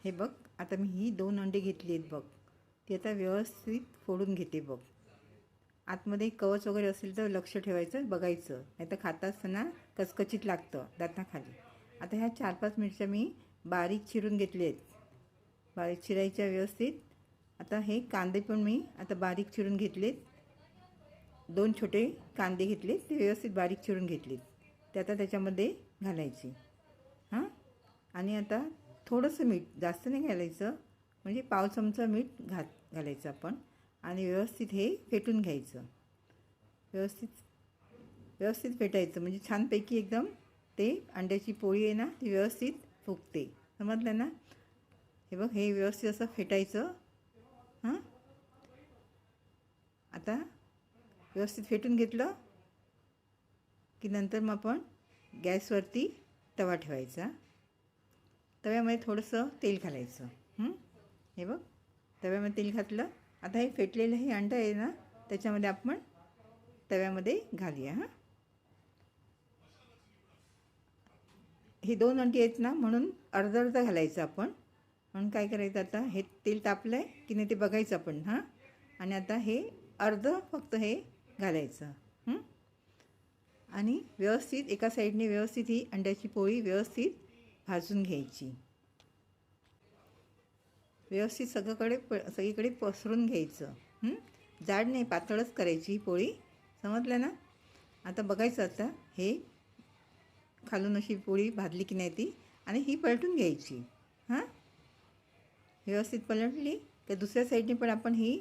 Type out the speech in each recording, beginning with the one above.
हे बघ, आता मी ही 2 अंडी घेतली आहेत बघ. ती आता व्यवस्थित फोडून घेते बघ. आतमध्ये कवच वगैरे असेल तर लक्ष ठेवायचं, बघायचं, नाही तर खाता असताना कचकचीत लागतं दाताखाली. आता ह्या 4-5 मिरच्या मी बारीक चिरून घेतले आहेत. बारीक चिरायच्या व्यवस्थित. आता हे कांदे पण मी आता बारीक चिरून घेतलेत. 2 छोटे कांदे घेतले, ते व्यवस्थित बारीक चिरून घेतलेत. ते आता त्याच्यामध्ये घालायचे. आणि आता थोडंसं मीठ, जास्त नाही घालायचं, म्हणजे पाव चमचा मीठ घालायचं आपण. आणि व्यवस्थित हे फेटून घ्यायचं. व्यवस्थित फेटायचं, म्हणजे छानपैकी एकदम ते अंड्याची पोळी आहे ना, ती व्यवस्थित फुगते. समजलं ना? हे बघ, हे व्यवस्थित असं फेटायचं. आता व्यवस्थित फेटून घेतलं की नंतर मग आपण गॅसवरती तवा ठेवायचा. तव्यामध्ये थोडंसं तेल घालायचं. हे बघ, तव्यामध्ये तेल घातलं. आता हे फेटलेलं हे अंडं आहे ना, त्याच्यामध्ये आपण तव्यामध्ये घालूया. हे 2 अंडी आहेत ना, म्हणून अर्धा अर्धा घालायचं आपण. म्हणून काय करायचं, आता हे तेल तापलं आहे की नाही ते बघायचं आपण. आणि आता हे अर्धं फक्त हे घालायचं. आणि व्यवस्थित एका साईडने व्यवस्थित ही अंड्याची पोळी व्यवस्थित भाजून घ्यायची. व्यवस्थित सगळीकडे पसरून घ्यायचं. जाड नाही, पातळच करायची ही पोळी. समजलं ना? आता बघायचं, आता हे खालून अशी पोळी भाजली की नाही ती, आणि ही पलटून घ्यायची. व्यवस्थित पलटली तर दुसऱ्या साईडने पण आपण ही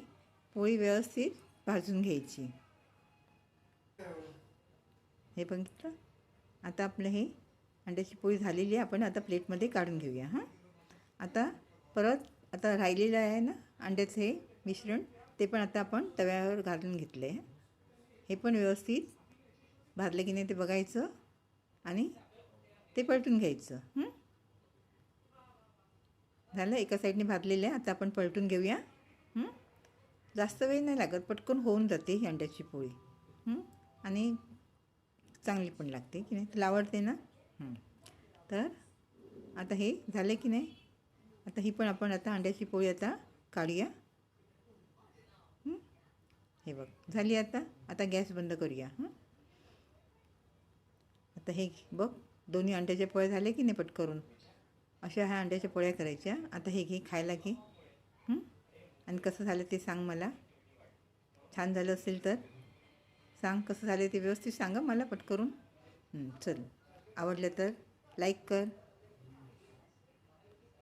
पोळी व्यवस्थित भाजून घ्यायची. हे बघितलं? आता आपलं हे अंड्याची पोळी झालेली आहे. आपण आता प्लेटमध्ये काढून घेऊया. आता आता राहिलेलं आहे ना अंड्याचं हे मिश्रण, ते पण आता आपण तव्यावर घालून घेतलं आहे. हे पण व्यवस्थित भाजलं की नाही ते बघायचं आणि ते पलटून घ्यायचं. झालं, एका साईडने भाजलेलं आहे. आता आपण पलटून घेऊया. जास्त वेळ नाही लागत, पटकन होऊन जाते ही अंड्याची पोळी. आणि चांगली पण लागते की नाही, तुला आवडते ना? तर आता हे झालं की नाही, आता ही पण आपण आता अंड्याची पोळी आता काढूया. हे बघ, झाली. आता गॅस बंद करूया. आता हे बघ, दोन्ही अंड्याच्या पोळ्या झाल्या की नाही पटकरून. अशा ह्या अंड्याच्या पोळ्या करायच्या. आता हे घे, खायला घे. आणि कसं झालं ते सांग मला. छान झालं असेल तर सांग, कसं झालं ते व्यवस्थित सांगा मला पटकरून. चल, आवडलं तर लाईक कर.